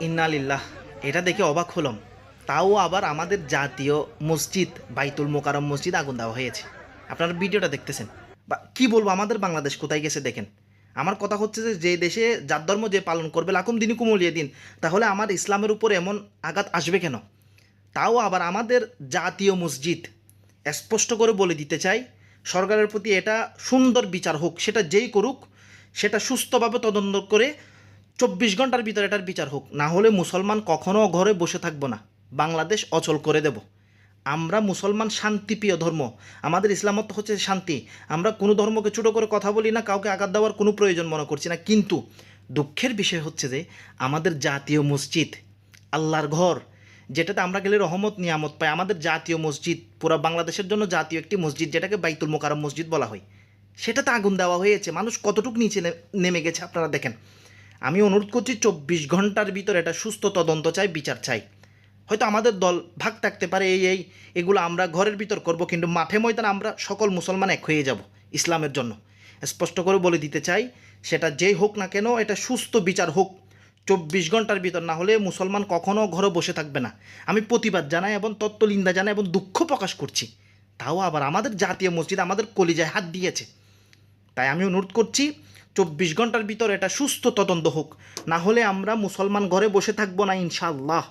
ইন্নালিল্লাহ, এটা দেখে অবাক হলাম। তাও আবার আমাদের জাতীয় মসজিদ বাইতুল মোকাররম মসজিদ আগুন দেওয়া হয়েছে। আপনারা ভিডিওটা দেখতেছেন বা কি বলবো, আমাদের বাংলাদেশ কোথায় গেছে দেখেন। আমার কথা হচ্ছে যে যে দেশে যার ধর্ম যে পালন করবে লাকুম দিনই কুমলিয়ে দিন, তাহলে আমার ইসলামের উপর এমন আঘাত আসবে কেন? তাও আবার আমাদের জাতীয় মসজিদ। স্পষ্ট করে বলে দিতে চাই, সরকারের প্রতি এটা সুন্দর বিচার হোক, সেটা যেই করুক, সেটা সুস্থভাবে তদন্ত করে 24 ঘন্টার ভিতরে এটার বিচার হোক। না হলে মুসলমান কখনো ঘরে বসে থাকবো না, বাংলাদেশ অচল করে দেব। আমরা মুসলমান শান্তিপ্রিয় ধর্ম, আমাদের ইসলামত হচ্ছে শান্তি। আমরা কোনো ধর্মকে ছোটো করে কথা বলি না, কাউকে আঘাত দেওয়ার কোনো প্রয়োজন মনে করছি না। কিন্তু দুঃখের বিষয় হচ্ছে যে আমাদের জাতীয় মসজিদ, আল্লাহর ঘর, যেটাতে আমরা গেলে রহমত নিয়ামত পাই, আমাদের জাতীয় মসজিদ, পুরো বাংলাদেশের জন্য জাতীয় একটি মসজিদ যেটাকে বাইতুল মোকাররম মসজিদ বলা হয়, সেটাতে আগুন দেওয়া হয়েছে। মানুষ কতটুকু নিচে নেমে গেছে আপনারা দেখেন। আমি অনুরোধ করছি 24 ঘন্টার ভিতরে এটা সুস্থ তদন্ত চাই, বিচার চাই। হয়তো আমাদের দল ভাগ থাকতে পারে, এই এগুলো আমরা ঘরের ভিতর করব, কিন্তু মাঠে ময়দানে আমরা সকল মুসলমান এক হয়ে যাব ইসলামের জন্য। স্পষ্ট করে বলে দিতে চাই, সেটা যেই হোক না কেন, এটা সুস্থ বিচার হোক 24 ঘন্টার ভিতর, না হলে মুসলমান কখনো ঘরে বসে থাকবে না। আমি প্রতিবাদ জানাই এবং তত্ত্বলিন্দা জানাই এবং দুঃখ প্রকাশ করছি। তাও আবার আমাদের জাতীয় মসজিদ আমাদের কলিজায় হাত দিয়েছে। তাই আমি অনুরোধ করছি 24 ঘন্টার ভিতর এটা সুস্থ তদন্ত হোক, না হলে আমরা মুসলমান ঘরে বসে থাকবো না ইনশাআল্লাহ।